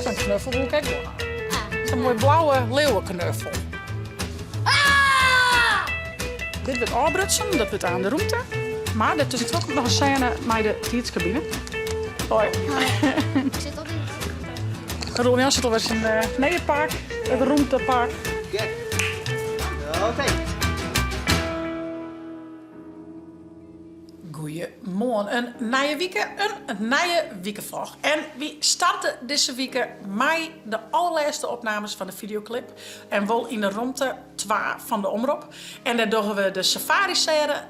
Zo'n knuffel doe ik ook wel. Zo'n mooi blauwe leeuwenknuffel. Dit wordt afbrutsen, dat wordt aan de roemte. Maar er is ook nog een scène met de tietscabine. Hoi. Ik zit al in. Roel Jan zit alweer in het neerpark, het roemtepark. Oké. Goedemorgen, een nieuwe week, een nieuwe weekenvlog. En we starten deze week met de allerlaatste opnames van de videoclip. En wel in de rondte 2 van de omroep. En daar doen we de safari scène,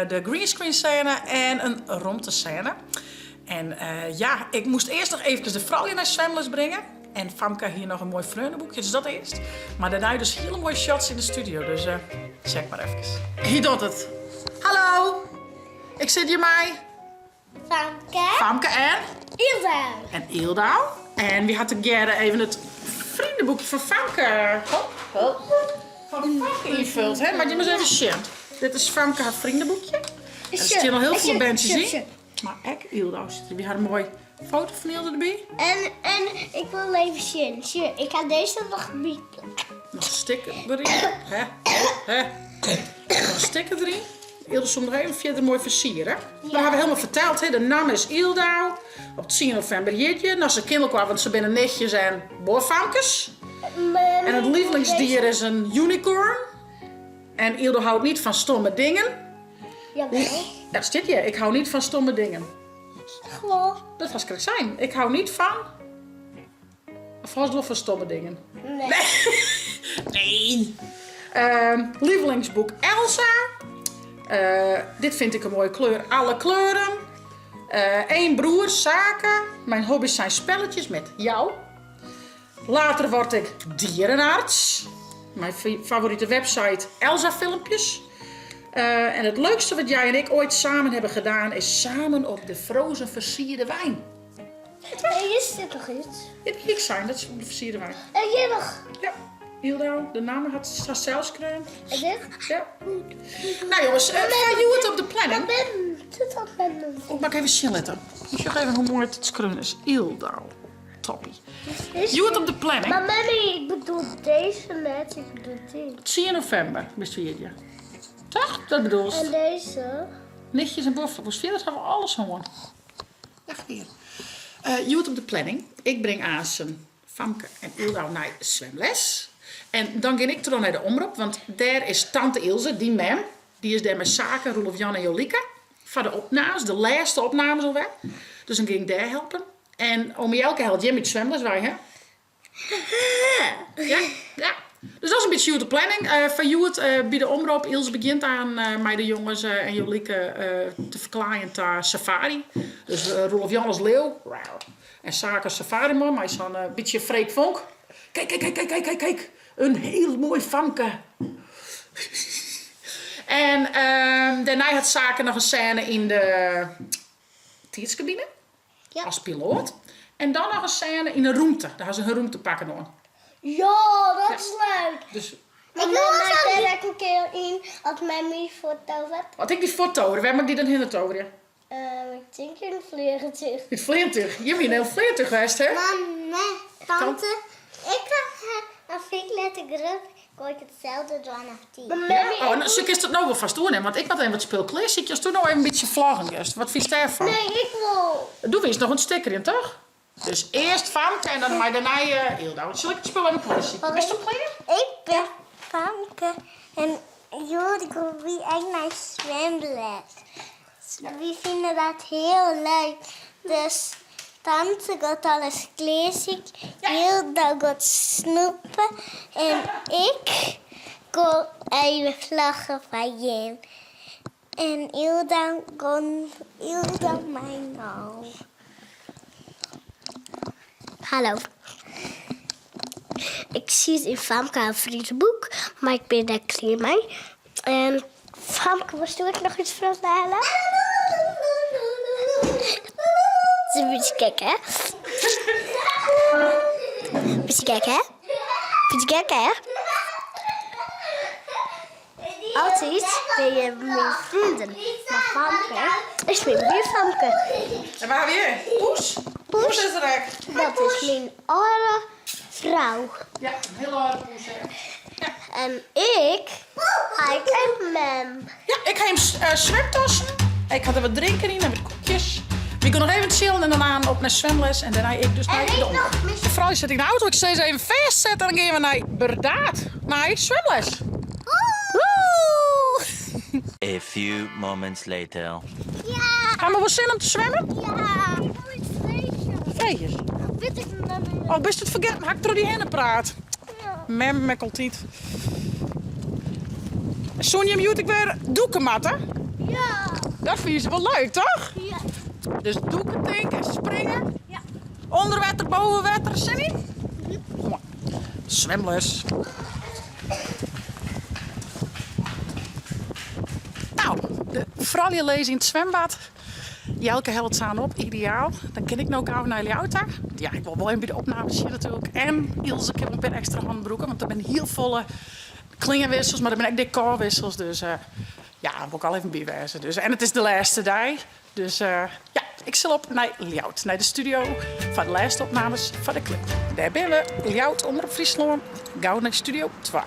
de greenscreen scène en een rondte scène. En ja, ik moest eerst nog even de vrouw naar zwemles brengen. En Famke hier nog een mooi vreugdeboekje, dus dat eerst. Maar daarna dus hele mooie shots in de studio, dus check maar even. Hier doet het. Hallo, ik zit hier met Famke en Ilda. En Ilda. En wie had together even het vriendenboekje van Famke. Van Famke ingevuld, hè? Maar je moet even zien. Dit is Famke haar vriendenboekje. En er zitten nog heel veel bandjes in. Maar ik, Ilda, wie had een mooi foto van Ilda erbij. En ik wil even zien. Zie, ik ga deze nog bieden. Nog een sticker erin. Hè? Nog een sticker erin. Ilda stond er even verder mooi versieren. Dat hebben we helemaal verteld. Hè? De naam is Ilda. Op 10 november jeetje. Nou, ze kinderen kwamen, want ze binnen netjes en boorfamkes. En het lievelingsdier is een unicorn. En Ilda houdt niet van stomme dingen. Jawel. Dat is dit je. Ik hou niet van stomme dingen. Gewoon. Dat was correct zijn. Ik hou niet van... Of was het wel van stomme dingen? Nee. Nee. Lievelingsboek Elsa. Dit vind ik een mooie kleur. Alle kleuren. 1 broer, zaken. Mijn hobby's zijn spelletjes met jou. Later word ik dierenarts. Mijn favoriete website Elsa filmpjes. En het leukste wat jij en ik ooit samen hebben gedaan is samen op de frozen versierde wijn. Nee, is dit nog iets? Ja, die ik zijn, dat is op de versierde wijn. En jij nog? Ja, Hilda, de naam had zelfs kreun. En dit? Ja. Nou jongens, van you het op de planning. Zit dat met me? Ik maak even chilletten. Ik zeg even hoe mooi het skreun is. Hilda, toppie. You het op de planning. Maar Mammy, ik bedoel deze net. Ik bedoel dit. 10 november, beste je. Toch? Dat bedoel En je. deze. Nichtjes en bovenvoeters. Verder hebben we alles gewoon. Echt weer. You het op de planning. Ik breng aan zijn Famke en Ilda naar zwemles. En dan ga ik terug naar de omroep. Want daar is tante Ilse, die mem. Die is daar met zaken, Roelof Jan en Jolika. Van de opnames, de laatste opnames alweer. Dus dan ging ik daar helpen. En om Jelke helpt Jimmy het zwemles wij, hè? Ja, ja. Dus dat is een beetje you de planning. Van you het bij de omroep. Ilse begint aan mij de jongens en Jolike te verklaren naar safari. Dus Roelof Jan als leeuw. En Saka safari man, maar zo'n beetje Freek Vonk. Kijk. Een heel mooi Famke. En daarna had Saka nog een scène in de tietscabine. Ja. Als piloot. En dan nog een scène in een roemte. Daar had ze een roemte pakken aan. Ja, dat is leuk. Dus Ik wil daar een keer in als Mammy foto hebt. wat ik die foto, waar mag ik die dan in het over? Ja? Ik denk een vleertje. Het vleertug. Je bent heel vleertug geweest, hè? Nee, tante. Ik heb een veellettergrip. Ik hoor hetzelfde doen als die. Oh, nou, zo is het nou wel vast doen, hè? Want ik had even wat speelklees. Ik was toen nog even een beetje vlaggen. Wat vind je daarvan? Nee, ik wil. Doe eens nog een sticker in, toch? Dus eerst Famke en dan maar daarna Ilda. Zal ik het spul even plaatsen? Is het klaar? Ik ben Famke en Jorik wie echt naar zwemles. We vinden dat heel leuk. Dus tante gaat alles klezen, Hilda gaat snoepen en ik ga even vlaggen van je. En Hilda mij nou. Hallo. Ik zie in Famke een vriendenboek, maar ik ben daar klaar mee. En Famke, was ik nog iets vertellen? Een beetje kijken, hè? Beetje kijken, hè? Beetje kijken, hè? Altijd ben je mijn vrienden. Maar Famke is mijn buurfamke. En waar weer? Poes? Poes poes. is er ook. Hoi, Dat is mijn oude vrouw. Ja, een hele oude poes, hè. En ik en mem. Ja, ik ga hem zwemtassen. Ik had er wat drinken in en wat koekjes. We gaan nog even chillen en daarna op naar zwemles. En daarna ik dus naar de omroep. nog mis. De vrouw zit in de auto. Ik steeds even vastzetten en dan gaan we naar Berdaat. Naar zwemles. Woe! A few moments later. Ja. Gaan we wel zin om te zwemmen? Ja. Ik wil iets vrezen. Vrees. Weet ik met me. Oh, best het vergeten? Ga ik door die henen praat. Ja. Mem mekkelt niet. Sonja moet ik weer doeken matten. Ja. Dat vind je ze wel leuk, toch? Ja. Dus doeken tinken, springen. Ja. Onder water, boven water, Cindy? Kom maar. Zwemles. Nou, de vrouwje lezen in het zwembad. Jelke helpt ze aan op, ideaal. Dan ken ik nou gauw naar Ljouwta. Ja, ik wil wel even bij de opnames hier natuurlijk. En Ilse, ik heb een paar extra handbroeken, want er zijn heel volle klingenwissels, maar er zijn ook decorwissels. Dus ja, daar wil ik al even bij wezen. Dus, en het is de laatste dag. Dus ja, ik zal op naar Ljout, naar de studio van de laatste opnames van de clip. Daar ben we, Ljout onder op Friesland. Gauw naar studio 2.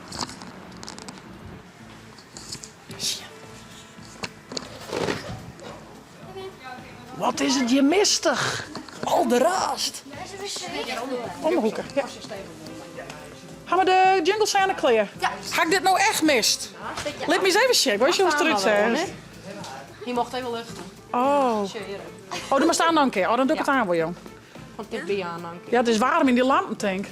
Wat is het je mistig? Al de raast. Om de hoeken, ja. Gaan we de jingles aan de kleren? Ja. Ga ik dit nou echt mist? Laat me eens even checken, weet je hoe het eruit ziet? Je mocht even luchten. Oh. Oh, doe maar staan dan een keer. Oh, dan doe ik het aan voor jou. Want dit ben je aan, dank je. Ja, het is warm in die lampentank.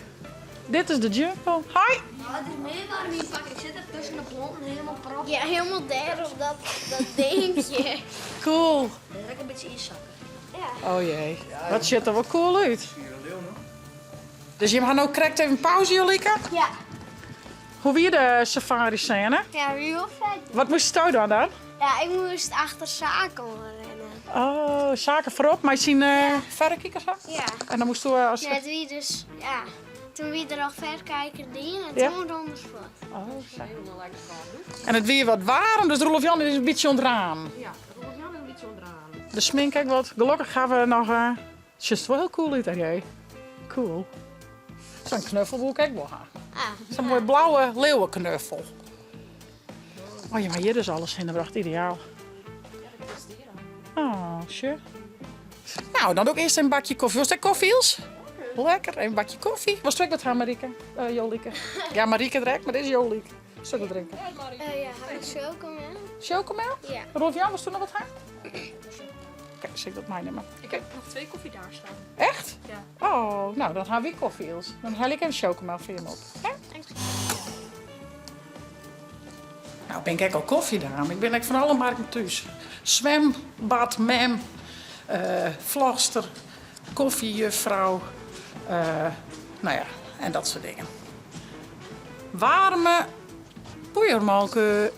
Dit is de jungle. Hi. Ja, het is meer warm hier, pak. Ik zit er tussen de planten helemaal prop. Ja, helemaal daar op dat dingetje. Cool. Dat is ook een beetje inzakken. Oh jee. Dat ziet er wel cool uit. Dus je gaat nou correct even pauze, Jolika. Ja. Hoe weer de safari scène? Ja, heel vet. Wat moest je doen dan? Ja, ik moest achter zaken rennen. Oh, zaken voorop, maar je zien verrekijkers aan? Ja. En dan moest je als... Net wie dus, ja. Toen wie er al verkijken dingen en Ja. toen anders wat. Oh, zo. En het weer wat warm, dus Rolf Jan is een beetje onderaan. Ja, Rolf Jan is een beetje onderaan. De smink, kijk wat. Gelukkig gaan we nog... Het ziet er wel heel cool uit, hè jij? Cool. Zo'n knuffel wil ik ook wel gaan. Ah. Zo'n mooie blauwe leeuwenknuffel. Oh ja, maar hier is alles ingebracht. Ideaal. Oh, sure. Nou, dan ook eerst een bakje koffie. Was dat koffie, Ils? Lekker, een bakje koffie. Was het ook wat gaan, Marieke? Jolieke. Ja, Marieke direct, maar dit is Jolieke. Stuk wat drinken. Ja, met chocomel. Chocomel? Ja. Rolf Jan, was toen nog wat gaan? Kijk, zeg dat mij niet meer. Ik heb nog 2 koffie daar staan. Echt? Ja. Oh, nou, dan gaan we weer koffie, Ils. Dan haal ik een chocomel voor je op. Ja? Nou, ben ik al koffiedame. Ik ben echt van alle markten thuis. Zwembad, mem, vlogster, koffiejuffrouw. Nou ja, en dat soort dingen. Warme poeiermalken.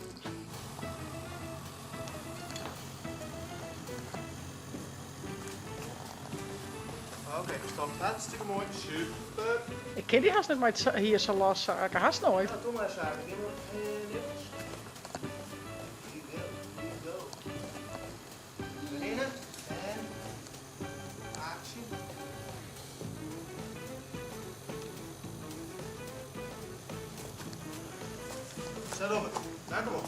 Oké, verstand. Hartstikke mooi. Super. Ik ken die haast niet met hier zo los zaken. Haast nooit. Nou, doe maar eens zaken. Hier go. Beginnen. En actie. Zet op het. Daar kom op.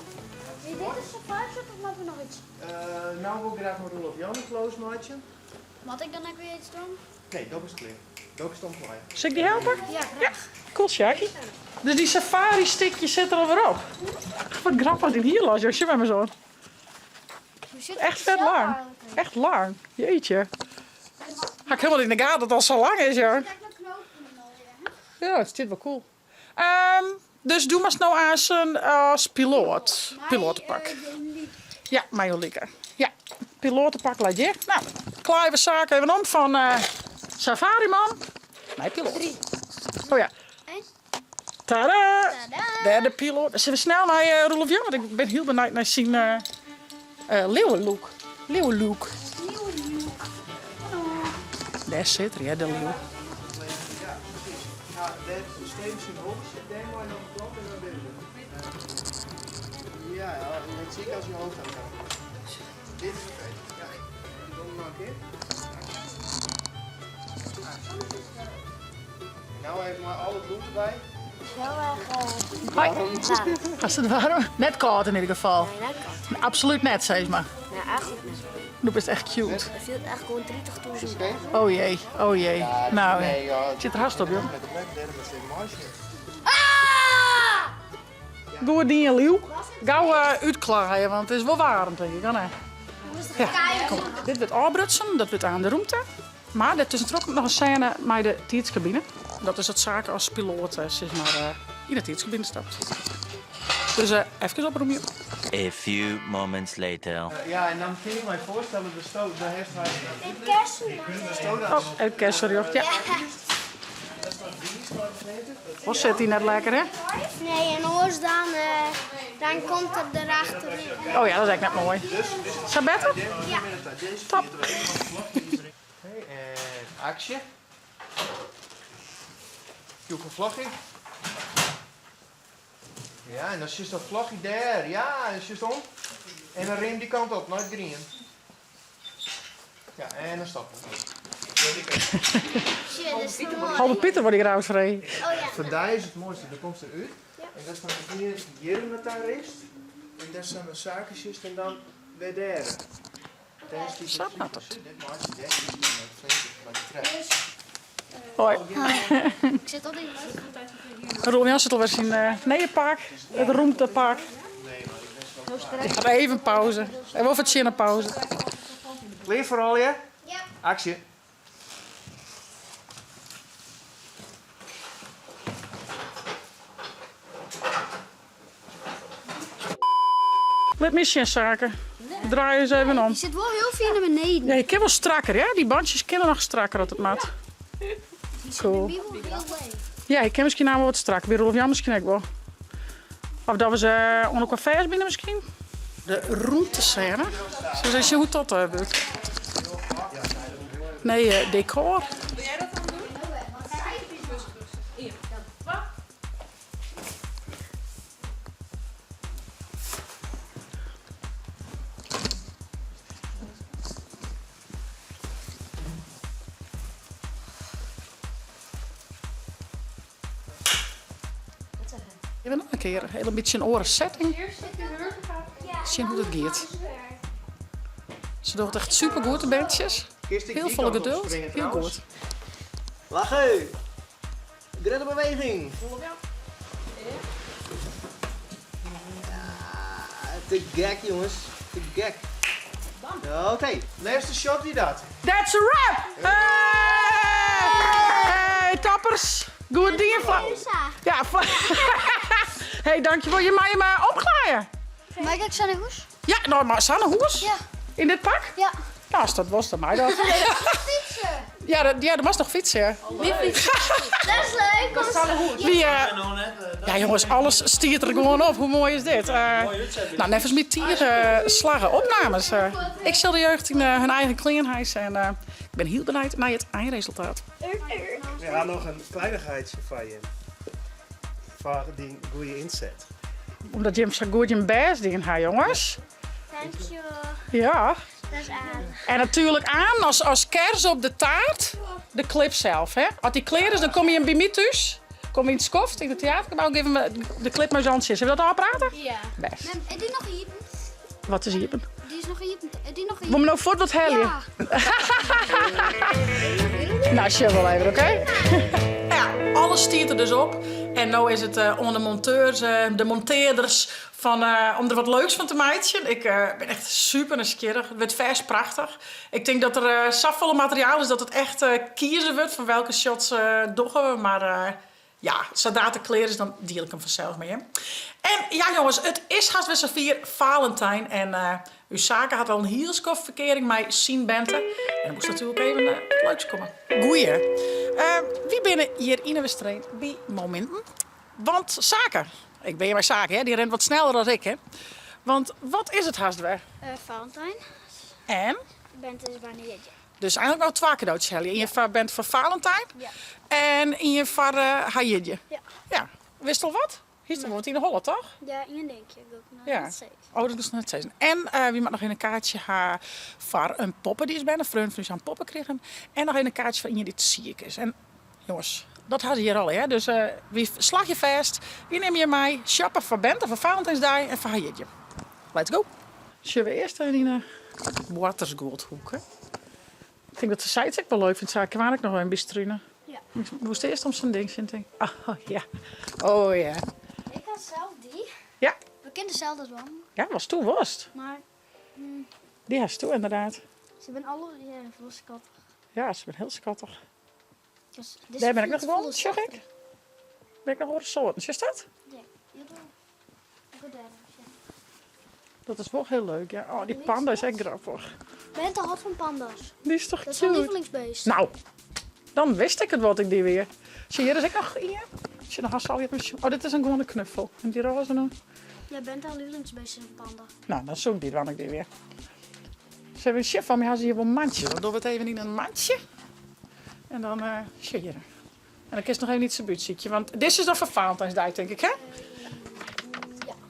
Wie dit is safari of hebben we nog iets? Nou wil ik graag met Rolf Jan een close maatje. Wat ik dan ook weer iets doen? Nee, dat is clear. Dat is dan voor Zal ik die helpen? Ja, Ja, cool, Sjaki. Dus die safari-stickje zit er alweer op. Wat grappig die hier los, Josje, bij me zo. Echt vet lang. Echt lang. Jeetje. Ga ik helemaal in de gaten dat het al zo lang is, joh. Ja, het zit wel cool. Dus doe maar eens nou als piloot. Pilotenpak. Ja, Marjoleike. Ja, pilotenpak laat je. Nou, klaaien we zaken even om van safari man. Nee, piloot. 3. Oh ja. Tada! Derde piloot. Dan zullen we snel naar Rolf Jan, want ik ben heel benieuwd naar zijn leeuwenlook. Leeuwenlook. Daar zit er, ja, de leeuw. Ja, de steeds in hoog zit, denk maar nog een klap en dan weer. Ja, net zie ik als je hoofd gaat gaan. Dit is oké. Ja, ik doe hem nog een keer. Nou even maar alle bloed erbij. Heel erg Als het warm. Net koud in ieder geval. lekker. Absoluut net, zeg maar. Ja, echt goed. Nu is echt cute. Het viel echt gewoon 30.000. Oké? Oh jee, oh jee. Nou, Nee, ja. het zit er haast op, joh. Met de plek derde met zijn marsje. Goed ding, Lieuw. Gauw uitklaaien, want het is wel warm, denk ik. Dan, hè. Ja, kom. Dit wordt afbrutsen, dat wordt aan de ruimte. Maar daartussen ook nog een scène met de tijdscabine. Dat is het zaken als piloot, zeg maar, in de tijdscabine stapt. Dus even oproepen. A few moments later. Ja, en dan kun je mij voorstellen, de stoot, daar heeft hij de stoot Oh, oké, sorry hoor. Ja. Wat zit hij net lekker, hè? Nee, en anders dan komt er erachter. Oh ja, dat is eigenlijk net mooi. Is dat beter? Ja. Top. Oké, en actie. Kijk een vlagje. Ja, en dan is dat vlagje daar. Ja, en dan is om. En dan rem die kant op, nooit green. Ja, en dan stappen. Shit, dat is toch mooi. Halve Pieter wordt hier trouwens vrij. Oh ja. Vandaar is het mooiste, dan komt ze eruit. En dat is van hier met daar is. En dat zijn de zakjes en dan weer daar. Snap nou toch? Dit maakt het echt niet met de Hoi. Ik zit op die Roel Jan zit alweer in Nijenpark, het Roemtepark. We even pauze. Even of het zin een pauze. Klaar voor al, ja? Ja. Actie. Let me zien zaken. Draai eens even om. Je zit wel heel veel naar beneden. Ja, je kan wel strakker, hè? Die bandjes kunnen nog strakker als het mat. Cool. Ja, ik ken misschien nou wel wat strak. Weer Rolf Jan misschien ook wel. Of dat we ze onder qua vers binnen misschien. De roentescène. Zo zeg je hoe dat wordt. Nee, decor. Wil jij dat dan doen? Even nog een keer. Heel een beetje een oren setting. Zien hoe dat gaat. Ze doen het echt super goed, de bandjes. Heel vol geduld. Heel goed. Lachen! Grille beweging. Ja, te gek jongens. Te gek. Oké, laatste shot die dat. That's a wrap! Hey, tappers. Goed ding. Ja, hey, dankjewel. Je mag je maar opklaaien. Maar ik Sanne Hoes? Ja, nou, maar Sanne Hoes? Ja. In dit pak? Ja. Ja, als dat was, dan mij dat. Fietsen. Ja, dat was nog fietsen, ja. Wie fietsen? Dat is leuk. Wie, ja, jongens, alles stiert er gewoon op. Hoe mooi is dit? Nou, net als met slagen opnames. Ik zal de jeugd in hun eigen kleinhuis en ik ben heel benieuwd naar het eindresultaat. We gaan nog een kleinigheidje van je. Van die goede inzet. Omdat Jim zo goed je best dingen heeft, jongens. Dankjewel. Ja. Dat is aan. En natuurlijk aan als kers op de taart, de clip zelf. Hè? Als die klaar is, dan kom je bij mij thuis. Kom je in het skoft, in het theatergebouw, geven we de clip maar zo'n zin. Zullen we dat al praten? Ja. Best. En die nog hier? Wat is hier? Die is nog hier. Die nog hier. Moet me nog voort wat helden? Ja. Nou, chill wel even, oké? Ja, alles stiert er dus op. En nu is het onder de monteurs, de monteerders, om er wat leuks van te maken. Ik ben echt super nieuwsgierig. Het wordt vers prachtig. Ik denk dat er zoveel materiaal is dat het echt kiezen wordt van welke shots doggen we. Maar ja, zodra het klaar is, dan deel ik hem vanzelf mee. Hè? En ja, jongens, het is haast weer zover Valentijn. En uw zaken had al een hielskofverkering met Sien Bente. En dan moest natuurlijk even het leuks komen. Goeie. Wie binnen hier in de wedstrijd bij momenten? Want zaken. Ik ben hier bij zaken, hè? Die rent wat sneller dan ik, hè? Want wat is het haast weer? Valentijn. En? Ik ben dus wanneer je. Dus eigenlijk nou 2 cadeautjes, Helly. In je vaar bent voor Valentijn. Ja. En in je vaar Hayidje. Ja. Ja. Wist al wat? Is dat wordt in de holle, toch? Ja, in denk je. Ik ook nog Ja. niet steeds. Oh, dat is nog net steeds. En wie mag nog een kaartje haar voor een poppen die is bijna vriend van aan poppen kregen. En nog een kaartje van iemand die ziek is. En jongens, dat hadden ze hier al, hè? Dus wie slag je vast? Wie neem je mee? Shoppen voor Bente, voor Valentijnsdag en voor Hajeetje. Let's go. Zullen we eerst in de Watersgoldhoek? Ik denk dat de site ook wel leuk vindt. Zou ik kwalijk nog wel een bistruinen. Ja. Ik moest eerst om zijn ding zitten. Oh ja. Oh ja. Ik had zelf die. Ja. We kennen dezelfde wel. Ja, was toen worst. Maar Die had ze toen inderdaad. ze zijn alle veel schattig. Ja, ze zijn heel schattig. Dus, dit Daar ben ik is nog gewoon, volle zeg ik. zachte. Ben ik nog horen soorten. Is dat? Ja, jawel. Goed daar. Dat is wel heel leuk, ja. Oh, die panda is echt grappig. Bente houdt van panda's. Die is toch Dat is mijn cute? lievelingsbeest. Nou, dan wist ik het wat ik die weer. Zie je, er is ook nog hier. Als je nog haast al je hebt. Oh, dit is een gewone knuffel. En die roze dan? Ja, Bente haar lievelingsbeest is een panda. Nou, dan zoek die dan ik die weer. Ze hebben een chef van mij, hier wel een mandje. Dan doen we het even in een mandje. En dan, zie je. En dan kies nog even niet zijn buurtziekje. Want dit is dan voor Valentijnsdag, denk ik, hè? Ja.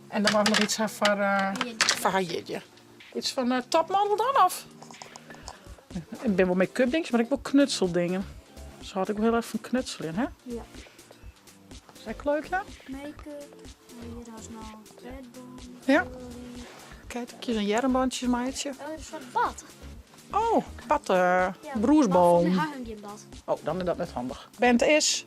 En dan mag ik nog iets hebben voor Hajeetje. Iets van topmodel dan, of? Ik ben wel make-up dingetjes, maar ik wil knutseldingen. Zo had ik wel heel even een knutsel in, hè? Ja. Is dat leuk, ja? Make-up. Hier is nog Red Bull. Ja. Kijk, ik kies een jermbandje, maatje. Oh, dat is van het bad. Oh, wat Ja, broersboom. Mijn haar hangt in het bad. Oh, dan is dat net handig. Bente is,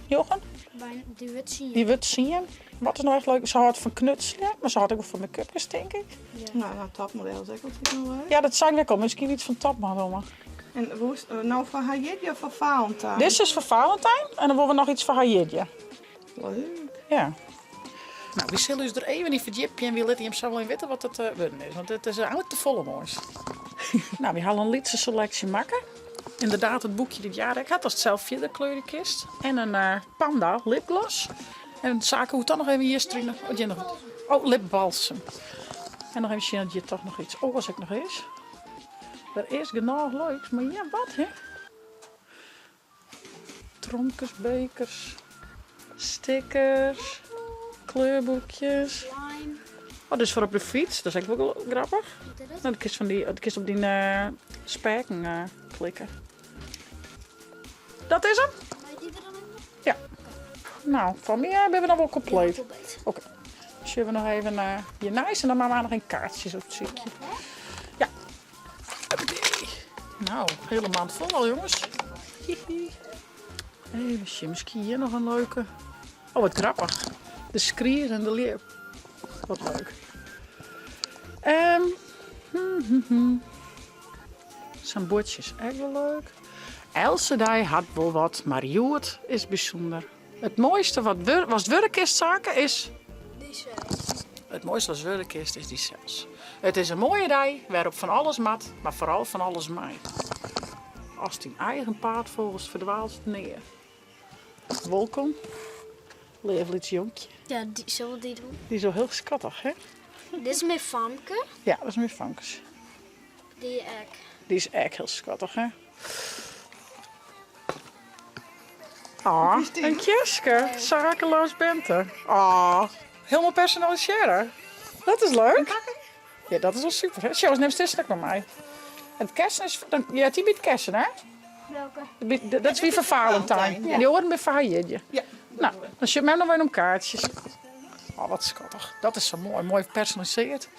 Jochen, Bijna, die wit zie je. die wil zien je. Wat is nou echt leuk? Ze had van knutselen, maar ze had ook wel van make-up, denk ik. Nou, topmodel is ook wel leuk. Ja, dat zijn we wel. Misschien iets van topmodel, maar. En hoe is nou voor Hajeetje of voor Valentijn? Dit is voor Valentijn en dan willen we nog iets voor Hajeetje. Leuk. Ja. Nou, we zullen dus er even niet verdiepen en we laten hem zo wel in weten wat het worden is. Want het is eigenlijk te volle moois. Nou, we halen een liedse selectie maken. Inderdaad, het boekje dit jaar ik had als het zelf vierde kleurenkist. En een panda lipgloss. En zaken hoe dan nog even hier struinen. Oh, lipbalsem. En nog even zien dat je toch nog iets. Oh, als ik nog eens. Er is genoeg leuks, maar ja, wat hè? Tronkers, bekers, stickers, kleurboekjes. Lime. Oh, dus voor op de fiets, dat is eigenlijk wel grappig. Wat is het? Nou, de kist op die spijken klikken. Dat is hem? Weet je er dan in? Ja. Nou, van mij hebben we dan wel compleet. Heel beter. Oké. Zullen we nog even hier nice en dan maken we nog een kaartjes op het ziekje. Ja. Hoppakee. Nou, hele maand vol al, jongens. Hihi. Even zien, misschien hier nog een leuke. Oh, wat grappig. De skrier en de leeuw. Wat leuk. Zijn bordjes echt wel leuk. Else die had wel wat, maar Joert is bijzonder. Het mooiste wat was werkkistzaken is... Die zelf. Het mooiste wat werkkist is die cels. Het is een mooie rij waarop van alles mat, maar vooral van alles maait. Als die eigen paard volgens verdwaalt het neer. Welkom. Leeflits jonkje. Ja, zullen we die doen? Die is zo heel schattig, hè? Dit is mijn famke. Ja, dat is mijn vankers. Die ek. Die is echt heel schattig, hè? Ah, een Kjeske. Zakeloos Bente. Ah, helemaal personaliseren. Dat is leuk. Ja, dat is wel super. Hè? Sjous, neem een stuk bij mij. En het kersen is... Ja, die biedt kersen, hè? Welke? Dat is weer voor Valentijn. En die horen bij Vahajeetje. Ja. Nou, dan zit mij nog weer om kaartjes. Oh, wat schattig. Dat is zo mooi. Mooi gepersonaliseerd.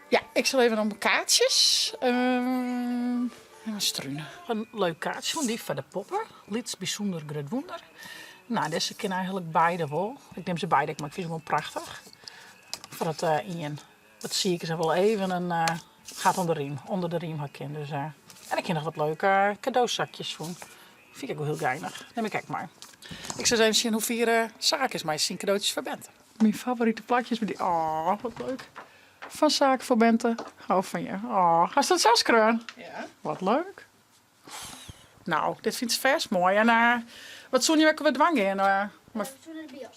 Ja, ik zal even om kaartjes. Even struinen. Een leuk kaartje van die van de poppen. Lieds bijzonder groot wonder. Nou, deze ken eigenlijk beide wel. Ik neem ze beide, maar ik vind ze wel prachtig. Voor het in. Dat zie ik ze wel even en gaat onder de riem hakken. Dus, en ik ken nog wat leuke cadeauzakjes van. Vind ik ook heel geinig. Neem ik kijk maar. Ik zou even zien hoe vier zaken mij zien cadeautjes voor Bente. Mijn favoriete plakjes met die. Oh, wat leuk. Van zaken voor Bente. Hou van je. Oh, ga je dat zelfs kreun? Ja. Wat leuk. Nou, dit vindt ze vers mooi. En wat zoen je we dwangen? Maar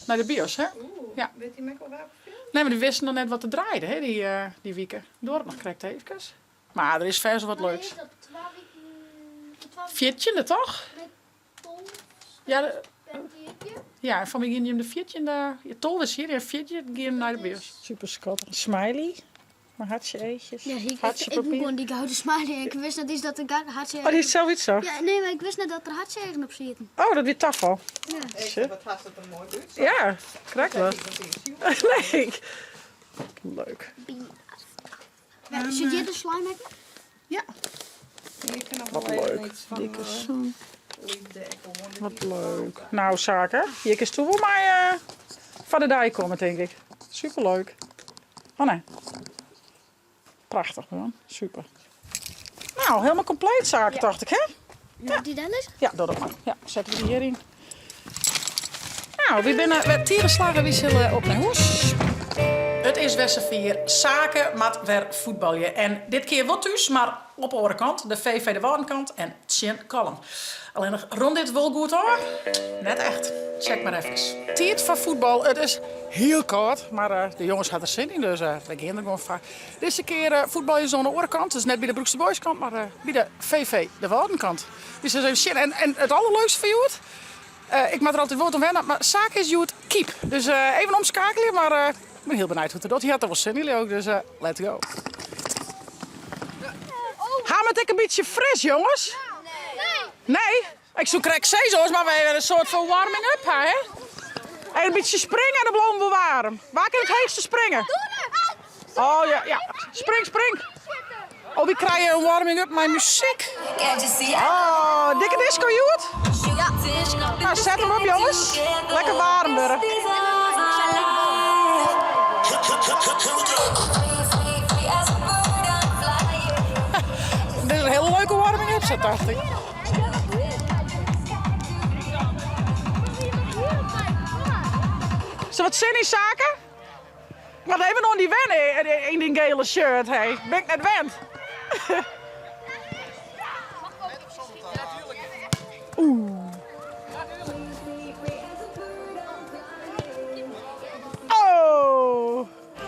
naar de bios, hè? Ja. Weet je wel waar? Nee, maar die wisten nog net wat te draaien, hè, die weken. Door het nog krijgt even. Maar er is vers wat leuks. Is dat 12 weken? 12 14e toch? Ja, Ja, en van mij ging je hem de 14 je tol was hier en 14 ging je naar de bus. Super schattig. Smiley. Maar hartje eetjes. Ja, ik hartje begon papier. die gouden smiley en ik wist net eens dat er hartje... Oh, die is zoiets zo. Ja, nee, maar ik wist net dat er hartje op zitten. Oh, dat weer tafel. Even, wat had het er mooi uit. Ja, krijg wel. Leuk. Leuk. Ja, zit je de slime maken? Ja. Ik vind nog Wat wel even leuk. iets van Dikke zoen. liefdekkel. Wat leuk. Nou, zaken. Je kan toe voor mij van de dijk komen, denk ik. Superleuk. Oh nee. Prachtig, man. Super. Nou, helemaal compleet zaken, dacht ik, hè? Ja. Die dan is? Ja, doe dat maar. Ja, zetten we die hierin. Nou, we zijn tierenslagen, we zullen op naar huis. Het is Wesse 4 zaken met weer voetbalje. En dit keer wat dus, maar op de andere kant, de VV de Wardenkant en Tjen Kalm. Alleen nog rond dit wel goed hoor. Net echt. Check maar even. Tijd van voetbal, het is heel koud, maar de jongens hadden er zin in, dus we gaan er gewoon vaak. Deze keer voetbal is aan de andere kant, dus net bij de Broekse Boys kant, maar bij de VV de Wardenkant. Dus dat is even zin. En het allerleukste voor jou, ik maak er altijd woord om wennen, maar zaak is you keep. Dus even omschakelen, maar ik ben heel benieuwd hoe het doet. Die had er wel zin in ook, dus let's go. Gaan we het een beetje fris, jongens? Nee? Ik zoek rek zoals, maar we hebben een soort van warming-up, hè? En een beetje springen en dan blijven we warm. Waar kan het heetste springen? Oh ja, ja. Spring, spring. Oh, we krijgen een warming-up met muziek. Oh, dikke disco, Joet? Nou, zet hem op, jongens. Lekker warm worden. Dit is een hele leuke warming-up, zo dacht ik. Is er wat zin in zaken? Wat hebben we nog niet wennen in die gele shirt, hé? Ben ik net wend? Oeh. Oh.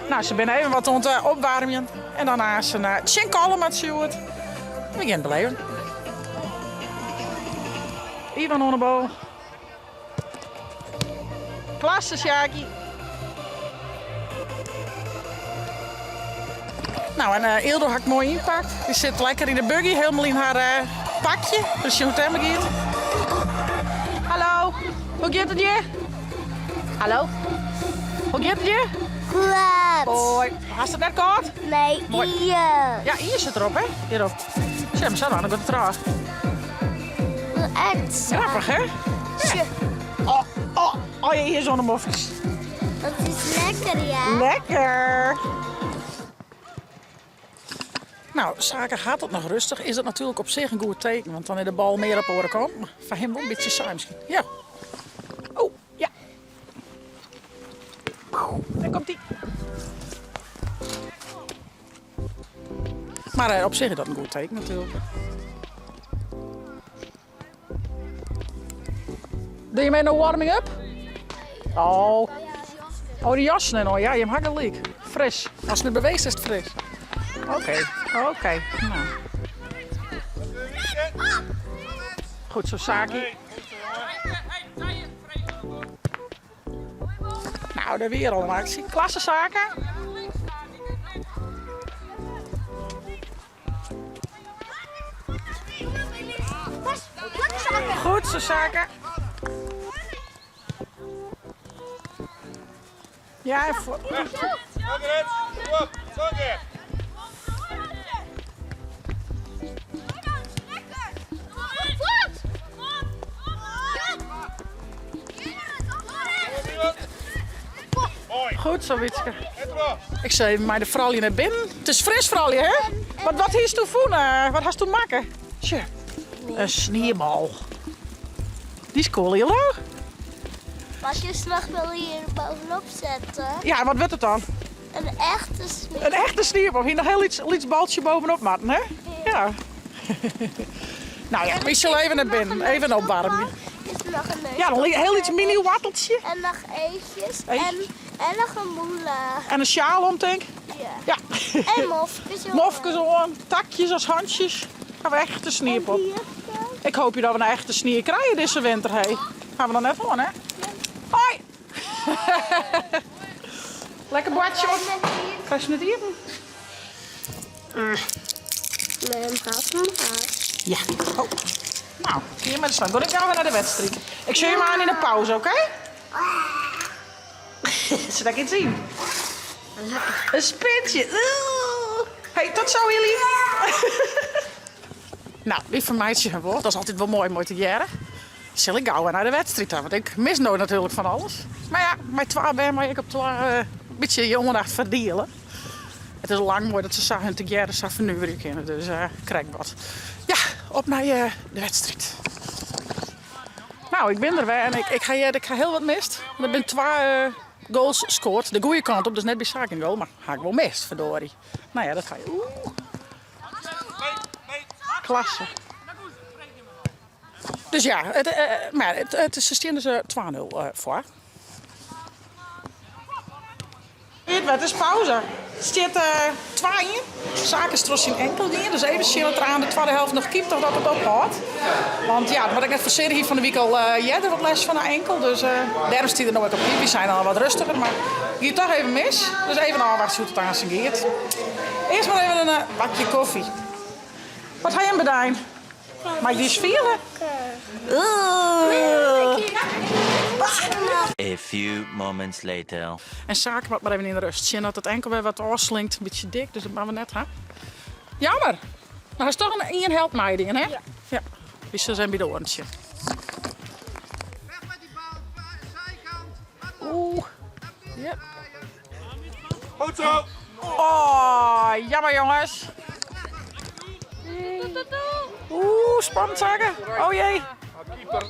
Nou, ze zijn even wat aan het opwarmen. En daarna is een Tjen Kalm met Stuart. We gaan beleven. Ivan Onnebo. Klasse, Sjaki. Nou, en Ildo had ik mooi ingepakt. Die zit lekker in de buggy, helemaal in haar pakje. Dus je moet helemaal hier. Hallo, hoe gaat het je? Hallo, hoe gaat het je? Goed. Hoi, hast het net koud? Nee, Mooi. hier. Ja, hier zit erop, hè? Hierop. Zeg, maar zo dan, dan gaat het traag. Echt. Grappig, hè? Tje, Oh, hier is zo'n moffies. dat is lekker, ja. Lekker! Nou, zaken gaat het nog rustig. Is het natuurlijk op zich een goed teken, want dan is de bal meer op de kant. Maar van hem wel een beetje saai misschien. Ja. Oh, ja. Daar komt hij. Maar op zich is dat een goed teken natuurlijk. Doe je mee een warming-up? Oh. Oh, die jas nee, ja, je hebt hakken leek. Fris. Als het niet beweegt is het fris. Oké. Nou. Goed zo, Saki. Nou, daar weer al een actie. Klasse zaken. Goed zo, zaken. Ja, en voor... Goed zo, Witske. Ik zei maar de vrouwje naar binnen. Het is fris, vrouwje, hè? Wat is toen voelen? Wat hast toen maken? Tje, een sneeuwbal. Die is cool, heel hoog. Mag je slag wel hier bovenop zetten? Ja, wat wordt het dan? Een echte sneeuw. Een echte sneeuwbal. Hier nog heel iets baltje bovenop matten, hè? Ja. Nou ja, we zullen even naar binnen. Even opwarmen. Is er nog een neus? Ja, dan heel iets mini-watteltje. En nog eetjes. Eetjes. En nog een moela. En een sjaal om, denk ik. Ja. Ja. En mofjes. Mofkes om, takjes als handjes. Gaan we echt de sneeuwpop. Biertjes. Ik hoop je dat we een echte sneeuw krijgen deze winter. Hey. Gaan we dan even aan, hè? Hoi! Lekker badje, hoor. Krijg je het hier? Nee, hem gaat hem uit. Ja. Oh. Nou, hier met de stand. Dan gaan we naar de wedstrijd. Ik zie je maar aan in de pauze, oké? Zodat ik het zien. Een spintje. Hey, tot zo, jullie. Nou, lieve meidje, dat is altijd wel mooi te jaren. Zal ik gauw naar de wedstrijd gaan, want ik mis nooit natuurlijk van alles. Maar ja, mijn twee ben maar ik op een beetje jongendag verdelen. Het is lang mooi dat ze samen te jaren zo vernuren kunnen, dus krijg ik wat. Ja, op naar de wedstrijd. Nou, ik ben er weer en ik ga heel wat mist. Er zijn 2 goals gescoord. De goede kant op, dus net bij Saak een goal, maar ga ik wel mist, verdorie. Nou ja, dat ga je. Oeh. Klasse. Dus ja, ze staan dus 2-0 voor. Het is pauze. Het staat 2-1. Zaken is trots in enkel hier. Dus even zien wat er aan de tweede helft nog kiept of dat het ophoudt. Want ja, wat ik net verzekerd hier van de week al wat les van een enkel. Dus daarom stiet er nog wat op. Die zijn al wat rustiger, maar hier toch even mis. Dus even afwachten hoe het aan zijn gaat. Eerst maar even een bakje koffie. Wat ga je hem bedaan? Maar die is vieren. A few moments later. En zaken wat maar even in de rust. Zien dat het enkel weer wat oorslinkt. Een beetje dik, dus dat maken we net, hè? Jammer. Nou, is toch een helpmeiding, hè? Ja. Dus ze zijn bij de oortje. Weg met die bal, zijkant. Oeh. Ja. Goed zo! Oh, jammer jongens. Oeh, spannend zaken. Oh jee.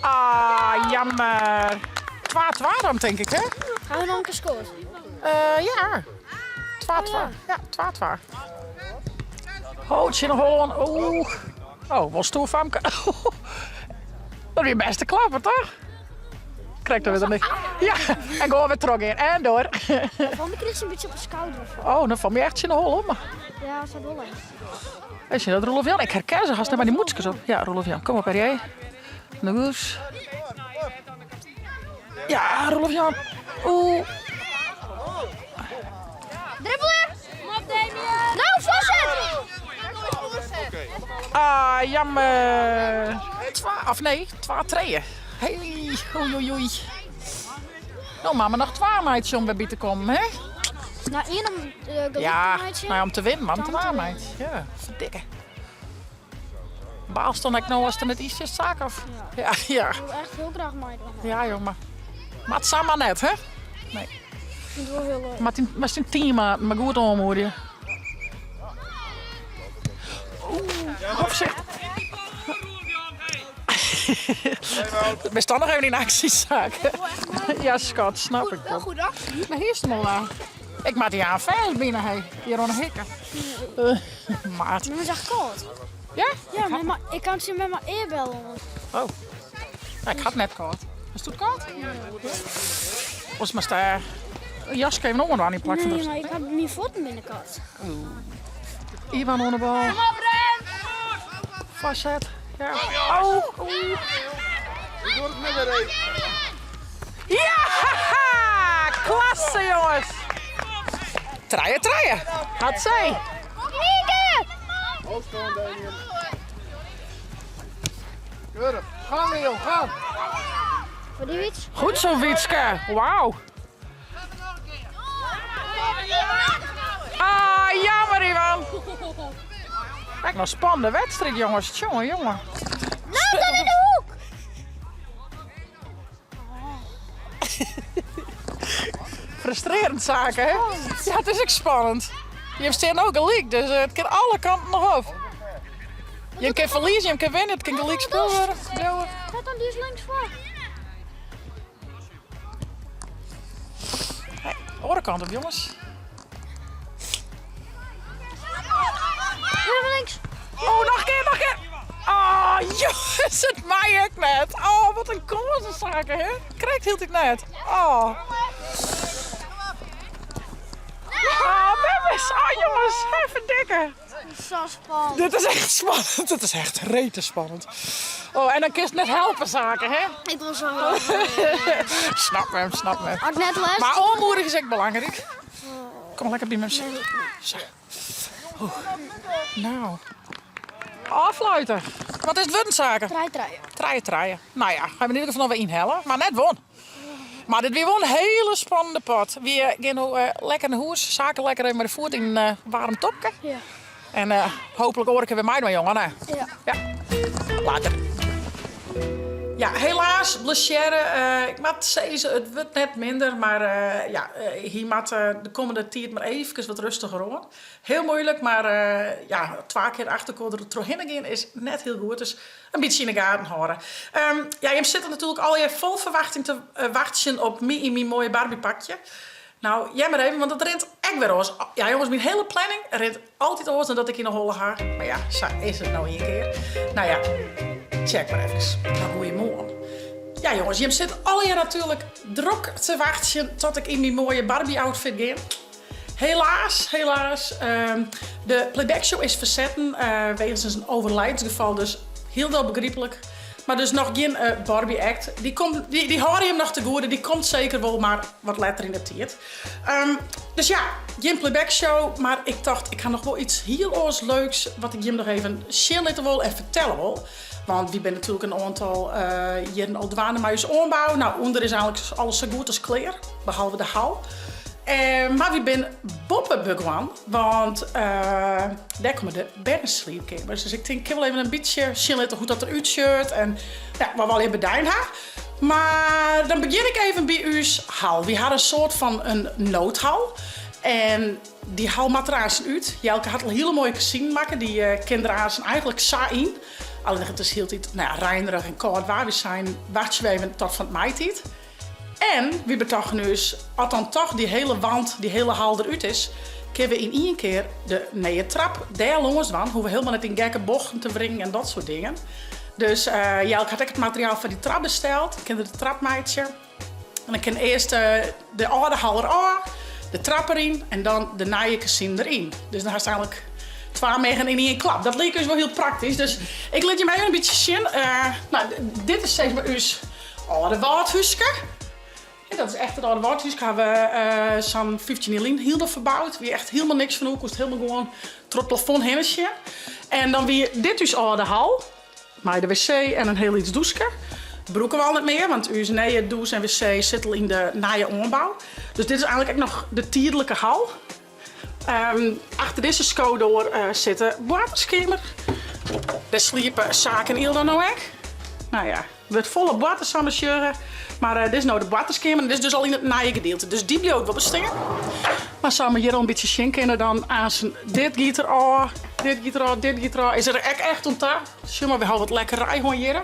Ah, jammer. 2-2 dan, denk ik, hè? Gaan we nog een keer scoren? Ja. 2-2. Ja, 2-2. Oh, het zit nog Holland. Oeh. Oh, wel stoer Famke. Dat is je beste klapper, toch? Krijgt er weer niet. Ja, en gewoon weer terug in. En door. Van de kreeg een beetje op de schouder. Oh, dan val je echt in de hol, maar. Ja, dat is wel leuk. Weet je dat, Roelof Jan? Ik herken ze, haast net maar die moedjes op. Ja, Roelof Jan, kom op, jij. Noes. Ja, Roelof Jan. Oeh. Dribbelen! Kom op, Damien! Nou, voorzet! Ah, jammer. 2-2. Hey, oei. Nou, maar nog 2 meidjes om bij te komen, hè? Nou, één om Ja, nou ja, om te winnen, man. 2 meid. Ja, verdikke. Baal stond ik nou als er net iets is zaak af. Ja. Ik wil echt heel graag meiden. Ja, jongen. Maar het samen net, hè? Nee. Ik vind het wel heel leuk. Maar het is een team, maar goed om, hoor je. Oeh, opzicht. We staan nog even in actiezaak. Ja, schat, snap ik. Wel goed actie. Maar hier is het al aan. Ik maak die aan vijf binnen, hey. Hier aan de hikken. Maat. Maar het is echt koud. Ja? Ja, ik kan ze met mijn eerbellen. Oh. Ja, ik had net koud. Is het koud? Was maar sta. Jas kan je nog maar aan die plak van Nee, maar ik heb mijn voeten binnenkant. Ivan onder de bal. Vastzet. Ja. Oh. Ik doe het met de Ja! Klasse, jongens. Treien. Had zij. Hoofdstand, Damien. Keurig. Gaan we, joh, gaan. Voor die iets? Goed zo, Wietske. Wauw. Ah, jammer, Ivan. Kijk, nog spannende wedstrijd, jongens. Jongen. Nou, dan in de hoek! Frustrerend zaken, hè? Ja, het is ook spannend. Je hebt steen ook een leak, dus het kan alle kanten nog op. Je kan verliezen, je kan winnen, het kan gelijk spel worden. Kijk dan, die is links voor. Hey, andere kant op, jongens. Hier links. Oh, nog een keer. Oh, jongens, het mij ook net. Oh, wat een komische zaken, hè? Krijgt hield ik net. Oh. Oh, memes. Oh, jongens, even dikke. Zo spannend. Dit is echt spannend. Dit is echt rete spannend. Oh, en dan kun je net helpen zaken, hè? Ik wil zo graag. Snap me. Ook net les. Maar onmoedig is echt belangrijk. Kom lekker bij me zitten. Zo. Oeh. Nou. Afluiten. Wat is het wundenzaken? Treien. Nou ja, gaan we in ieder geval nog weer inhellen. Maar net won. Maar dit weer wel een hele spannende pot. We gaan nu lekker naar huis. Zaken lekker even met de voet in een warm topje. Ja. En hopelijk hoor ik er weer mij maar jongen. Hè? Ja. Later. Ja, helaas, blessure. Ik moet zeggen, het wordt net minder. Maar hier moet de komende tijd maar even wat rustiger worden. Heel moeilijk, maar 2 keer achterkomen er doorheen gaan is net heel goed. Dus een beetje in de gaten houden. Je zit er natuurlijk al je vol verwachting te wachten op mijn mooie Barbiepakje. Nou, jij maar even, want het rent echt weer roos. Ja jongens, mijn hele planning rent altijd roos en dat ik in de holle ga. Maar ja, zo is het nou 1 keer. Nou ja, check maar even. Nou, goeiemorgen. Ja jongens, je zit al je natuurlijk druk te wachten tot ik in mijn mooie Barbie-outfit ga. Helaas. De playback show is verzetten wegens een overlijdensgeval, dus heel wel begrijpelijk. Maar dus nog geen Barbie act. Die hoor je hem nog te goede. Die komt zeker wel, maar wat later in de tijd. Dus ja, geen playback show. Maar ik dacht, ik ga nog wel iets heel leuks. Wat ik je nog even zien laten wil en vertellen wil. Want we zijn natuurlijk een aantal jaren al dwanen met ons aanbouw. Nou, onder is eigenlijk alles zo goed als klaar. Behalve de hal. Maar we zijn boppen begonnen, want daar komen de bedensleepkamers. Dus ik denk, ik wil even een beetje zien hoe dat eruit ziet en wat we al even bedaan hebben. Maar dan begin ik even bij ons hal. We hadden een soort van een noodhal. En die hal maakt er uit. Jelke had al hele mooie gezien maken. Die kinderen zijn eigenlijk saai. Alleen het is heel tijd reinerig en koud waar. We zijn wachten tot van het maaitijd. En we betogen dus, als dan toch die hele wand, die hele hal eruit is, kunnen we in 1 keer de nieuwe trap daar langs van, hoe we helemaal net in gekke bochten te wringen en dat soort dingen. Dus ik had het materiaal voor die trap besteld. Ik kende de trapmeidje. En dan kan eerst de oude hal eraf, de trap erin en dan de nieuwe casino erin. Dus dan had je eigenlijk 2 megen in 1 klap. Dat leek dus wel heel praktisch. Dus ik laat je mij een beetje zien. Dit is zeg maar ons oude woudhuisje. Ja, dat is echt het oude woudhuis. We hebben zo'n 15 jaar hielden verbouwd. We echt helemaal niks van ook. Het helemaal gewoon tot het plafond heen. En dan weer dit dus oude hal. Maar de wc en een heel iets douche. Broeken we al niet meer, want uw nieuwe douche en wc zitten in de nieuwe aanbouw. Dus dit is eigenlijk nog de tijdelijke hal. Achter deze sco door zit de waterskamer. Daar sliepen zaken heel dan ook. Nou ja, wordt volle water samen. Maar dit is nou de waterskamer en dit is dus al in het nieuwe gedeelte. Dus die blijft ook wel bestaan. Maar samen hier al een beetje schenken en dan aan zijn dit gieter aan, dit gieter aan, dit gieter aan. Is er echt ontdaan. Zie maar, we houden wat lekker rij gewoon hier.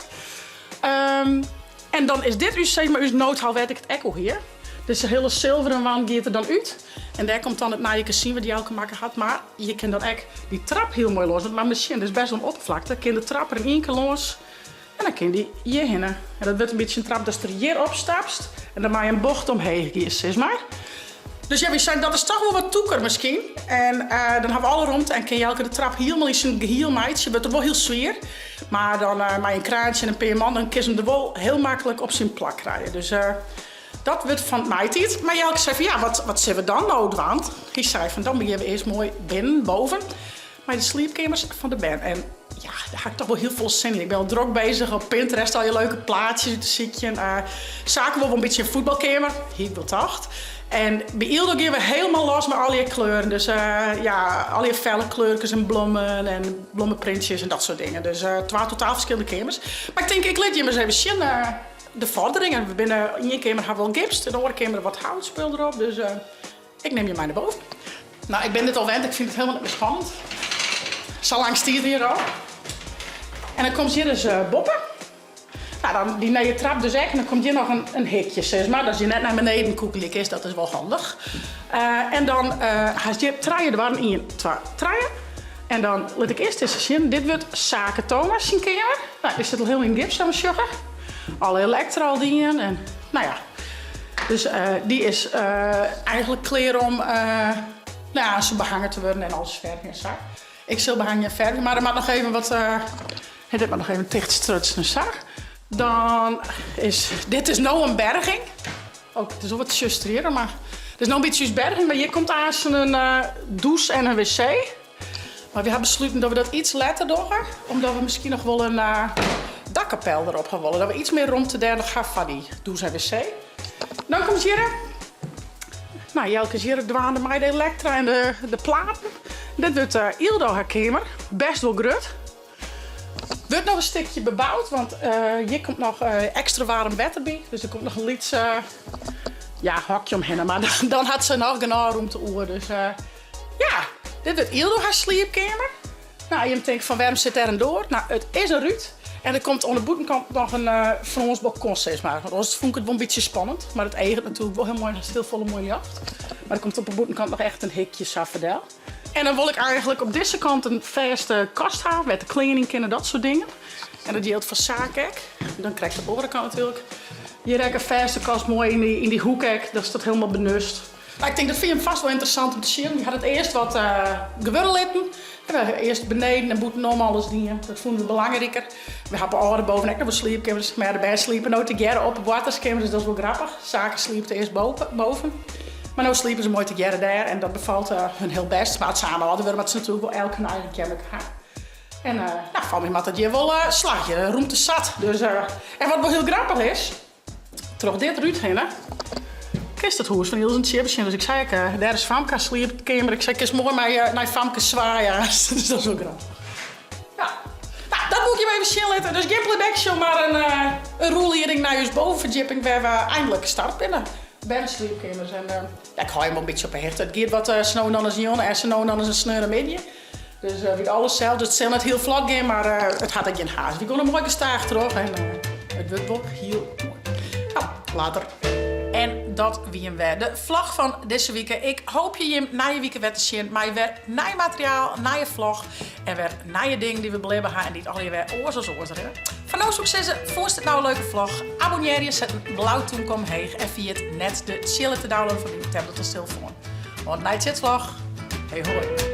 En dan is dit zeg maar, uw noodhal, weet ik het echo hier. Dus de hele zilveren wand gaat er dan uit. En daar komt dan het nieuwe casino die elke makker had. Maar je kan dan echt die trap heel mooi los. Want mijn machine is best wel een oppervlakte. Je kan de trap er in 1 keer los. En dan kun je hierheen. En dat wordt een beetje een trap dat je er hier opstapst. En dan maak je een bocht omheen, zeg maar. Dus ja, we zijn, dat is toch wel wat toeker misschien. En dan hebben we alle rond en kun je elke de trap helemaal in zijn geheel maakt. Je wordt er wel heel zwaar. Maar dan met een kraantje en een peerman, dan kun je hem er wel heel makkelijk op zijn plak krijgen. Dus dat wordt van mij tijd. Maar Jelke zei van ja, wat zullen we dan nou doen? Hij zei van dan beginnen we eerst mooi binnen, boven. Maar de sleepkamers van de band. En ja, daar ga ik toch wel heel veel zin in. Ik ben al druk bezig op Pinterest, al je leuke plaatjes te zien. Zaken wel een beetje een voetbalkamer. Hier wil tacht. En bij Ildo gaan we helemaal los met al je kleuren. Dus al je felle kleurtjes en bloemenprintjes en dat soort dingen. Dus 2 totaal verschillende kamers. Maar ik denk, ik laat je maar eens even zien de vorderingen. We binnen in je kamer hebben we wel gips, in de andere kamer wat houtspul erop. Dus ik neem je mij naar boven. Nou, ik ben dit al wend, ik vind het helemaal niet meer spannend. Zo lang stiert hier al. En dan komt hier dus boppen. Nou, dan die nieuwe trap dus echt. En dan komt hier nog een hekje, zeg maar. Dat je net naar beneden koekelijk is, dat is wel handig. En dan had je treien, er waren 1, 2 treien. En dan laat ik eerst eens zien. Dit wordt zaken Thomas zien kamer. Nou, die zit al heel in gips aan mijn alle elektra dingen en nou ja. Dus die is eigenlijk klaar om ze behangen te worden en alles verven en zo. Ik zal behangen en verven, maar er moet nog even wat En dit maar nog even dicht strutsen zag. Dan is dit nou een berging. Ook het is wel wat justreren, maar het is nou een beetje berging. Maar hier komt aan een douche en een wc. Maar we hebben besloten dat we dat iets later doen. Omdat we misschien nog wel een dakkapel erop gaan willen. Dat we iets meer ruimte daar nog gaan van die douche en wc. Dan komt hier. Nou, Jelke is hier dwaande mij de elektra en de platen. Dit wordt Ildo haar kamer. Best wel groot. Wordt nog een stukje bebouwd, want hier komt nog extra warm water bij. Dus er komt nog een liets hokje omheen. Maar dan had ze nog genoeg ruimte oer. Dus dit wordt Ildo haar slaapkamer. Nou, je denkt van waarom zit er een door? Nou, het is een ruut. En er komt aan de bovenkant nog een Frans balkon steeds maar. Anders vond ik het wel een beetje spannend. Maar het eigent natuurlijk wel heel mooi, stilvolle mooie jacht. Maar er komt op de bovenkant nog echt een hekje safadel. En dan wil ik eigenlijk op deze kant een vaste kast hebben. Met de kleding en dat soort dingen. En dat geldt voor zaakhek. Dan krijg je de andere kant natuurlijk. Hier heb ik een vaste kast mooi in die hoekhek. Dat is dat helemaal benust. Maar ik denk dat vind je hem vast wel interessant om te zien. Je had het eerst wat gewurrelitten. We hebben eerst beneden en boeten om alles dingen. Dat vonden we belangrijker. We hebben al boven nog sleepkamers. Maar daarbij sliepen nooit together op waterskamers. Dus dat is wel grappig. Zaken sliepen eerst boven. Maar nu sliepen ze mooi together daar. En dat bevalt hun heel best. Maar het samen hadden we maar het is natuurlijk wel elk hun eigen kamer gehad. En van mij mag dat hier wel slagje. Ruimte zat. Dus, en wat wel heel grappig is. Terug dit ruut heen. Is dat huis van Ilse en Tjebbeschen. Dus ik zei, daar is Famke slaapkamer. Ik zei, ik is mooi naar Famke zwaaien. Dus dat is ook grappig. Ja. Nou, dat moet je me even zien laten. Dus geen playback show, maar een roelering naar je bovenverdieping waar we eindelijk gestart binnen. Bij de slaapkamers. En ik hou hem wel een beetje op een hecht. Het gaat wat snow dan als Jon en snow dan als een sneuwe midje. Dus weer alles zelf. Dus het zal net heel vlot gaan, maar het gaat ook geen haast. We gaan een mooie staag terug en het wordt wel heel mooi. Nou, later. En dat wie hem weer. De vlog van deze week. Ik hoop je hem na je week weer te zien. Maar weer na je materiaal, na je vlog. En weer na je dingen die we beleven gaan. En die het alweer weer oorzaak. Van nou succes. Vond je het nou een leuke vlog? Abonneer je, zet een blauw toenkom omheen. En via het net de chillen te downloaden van die tablet of telefoon. Want na het vlog. Hey hoi.